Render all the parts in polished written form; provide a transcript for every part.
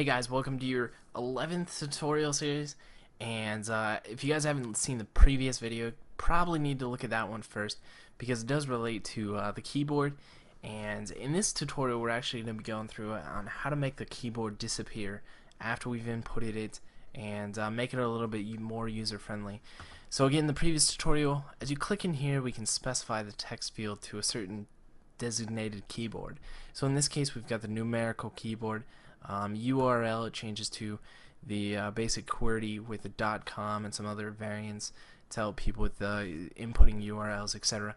Hey guys, welcome to your 11th tutorial series, and if you guys haven't seen the previous video, probably need to look at that one first because it does relate to the keyboard. And in this tutorial we're actually going to be going through on how to make the keyboard disappear after we've inputted it and make it a little bit more user friendly. So again, in the previous tutorial, as you click in here, we can specify the text field to a certain designated keyboard. So in this case we've got the numerical keyboard. URL, it changes to the basic QWERTY with the .com and some other variants to help people with inputting URLs, etc.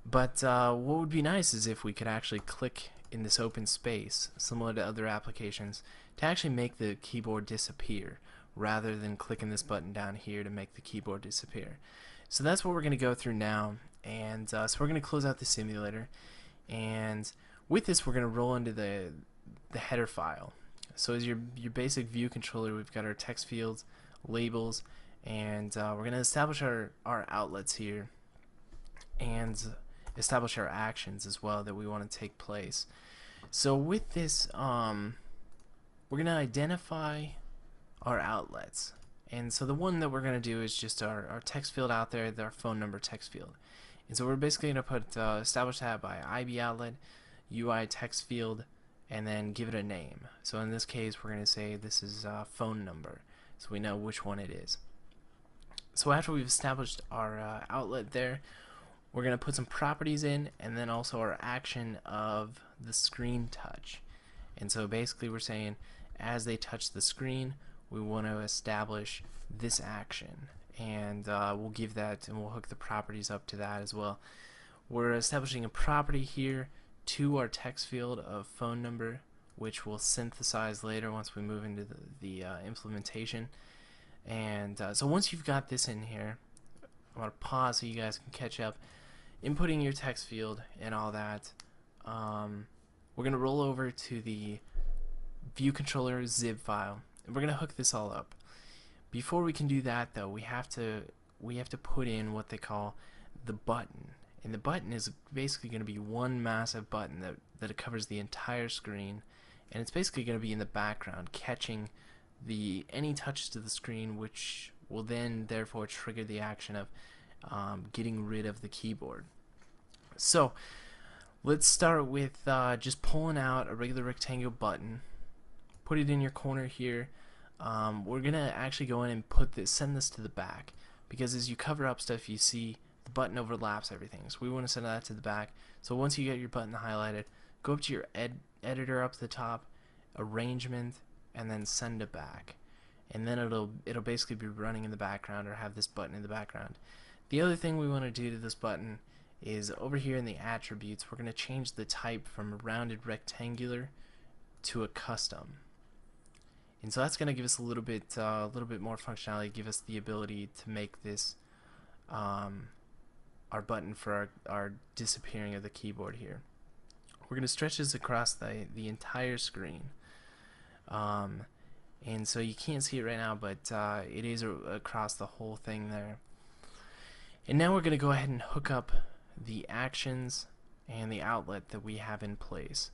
But what would be nice is if we could actually click in this open space, similar to other applications, to actually make the keyboard disappear rather than clicking this button down here to make the keyboard disappear. So that's what we're going to go through now, and so we're going to close out the simulator, and with this we're going to roll into the header file. So as your basic view controller, we've got our text fields, labels, and we're going to establish our outlets here and establish our actions as well that we want to take place. So with this, we're going to identify our outlets. And so the one that we're going to do is just our text field out there, our phone number text field. And so we're basically going to put establish that by IB outlet, UI text field, and then give it a name. So in this case we're going to say this is phone number, so we know which one it is. So after we've established our outlet there, we're going to put some properties in, and then also our action of the screen touch. And so basically we're saying as they touch the screen, we want to establish this action, and we'll give that, and we'll hook the properties up to that as well. We're establishing a property here to our text field of phone number, which we'll synthesize later once we move into the implementation. And so once you've got this in here, I want to pause so you guys can catch up. Inputting your text field and all that, we're going to roll over to the view controller zip file, and we're going to hook this all up. Before we can do that though, we have to put in what they call the button. And the button is basically going to be one massive button that covers the entire screen, and it's basically going to be in the background catching any touches to the screen, which will then therefore trigger the action of getting rid of the keyboard. So let's start with just pulling out a regular rectangle button, put it in your corner here. We're going to actually go in and send this to the back, because as you cover up stuff you see the button overlaps everything, so we want to send that to the back. So once you get your button highlighted, go up to your editor up at the top, arrangement, and then send to back, and then it'll basically be running in the background or have this button in the background. The other thing we want to do to this button is over here in the attributes, we're going to change the type from a rounded rectangular to a custom. And so that's going to give us a little bit more functionality, give us the ability to make this our button for our disappearing of the keyboard here. We're going to stretch this across the entire screen, and so you can't see it right now, but it is across the whole thing there. And now we're going to go ahead and hook up the actions and the outlet that we have in place.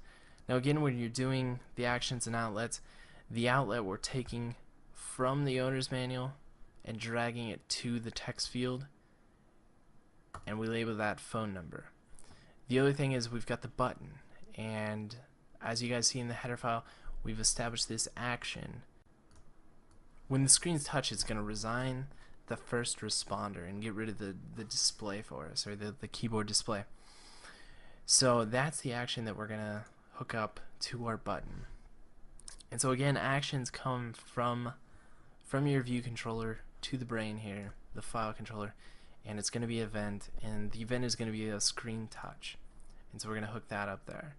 Now again, when you're doing the actions and outlets, the outlet we're taking from the owner's manual and dragging it to the text field, and we label that phone number. The other thing is we've got the button, and as you guys see in the header file, we've established this action. When the screen's touched, it's going to resign the first responder and get rid of the display for us, or the keyboard display. So that's the action that we're going to hook up to our button. And so again, actions come from your view controller to the brain here, the file controller, and it's going to be an event, and the event is going to be a screen touch, and so we're going to hook that up there.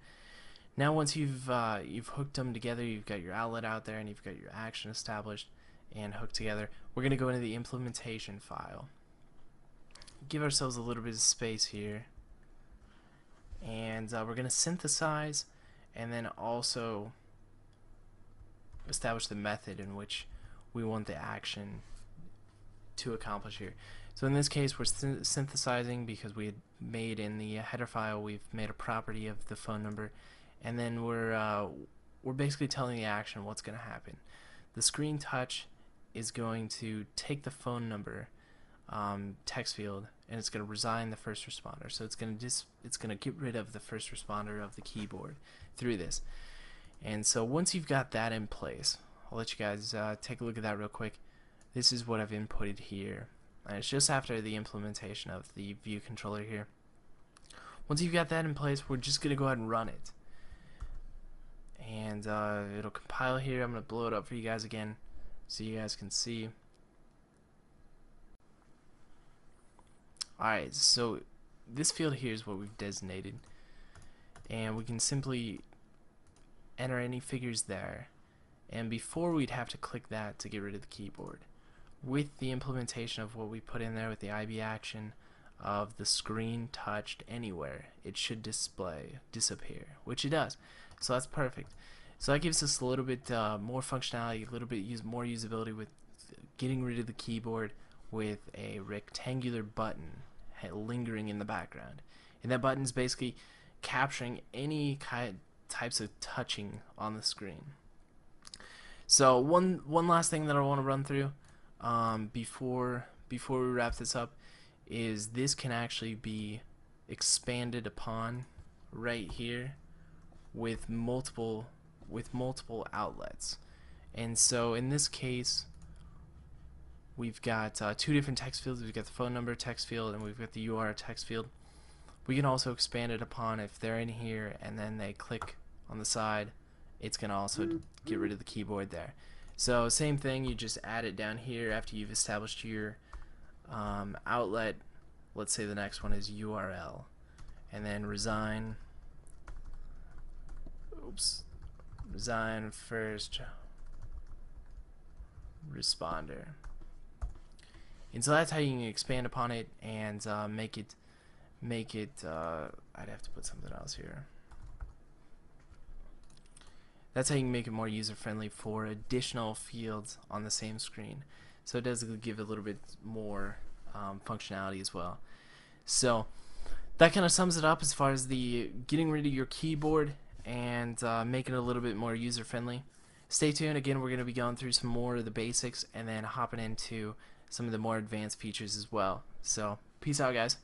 Now once you've hooked them together, you've got your outlet out there and you've got your action established and hooked together, we're going to go into the implementation file, give ourselves a little bit of space here, and we're going to synthesize and then also establish the method in which we want the action to accomplish here. So in this case we're synthesizing because we had made in the header file, we've made a property of the phone number, and then we're we're basically telling the action what's going to happen. The screen touch is going to take the phone number text field, and it's going to resign the first responder. So it's going to get rid of the first responder of the keyboard through this. And so once you've got that in place, I'll let you guys take a look at that real quick. This is what I've inputted here, and it's just after the implementation of the view controller here. Once you've got that in place, we're just going to go ahead and run it. And it'll compile here. I'm going to blow it up for you guys again so you guys can see. Alright, so this field here is what we've designated, and we can simply enter any figures there, and before we'd have to click that to get rid of the keyboard. With the implementation of what we put in there with the IB action of the screen touched anywhere, it should disappear, which it does. So that's perfect. So that gives us a little bit more functionality, a little bit more usability with getting rid of the keyboard with a rectangular button lingering in the background, and that button is basically capturing any types of touching on the screen. So one last thing that I want to run through before we wrap this up is this can actually be expanded upon right here with multiple outlets. And so in this case, we've got two different text fields. We've got the phone number text field, and we've got the URL text field. We can also expand it upon if they're in here and then they click on the side, it's going to also get rid of the keyboard there. So same thing, you just add it down here after you've established your outlet. Let's say the next one is URL, and then resign first responder. And so that's how you can expand upon it and make it I'd have to put something else here. That's how you can make it more user-friendly for additional fields on the same screen. So it does give a little bit more functionality as well. So that kind of sums it up as far as the getting rid of your keyboard and making it a little bit more user-friendly. Stay tuned. Again, we're going to be going through some more of the basics and then hopping into some of the more advanced features as well. So peace out, guys.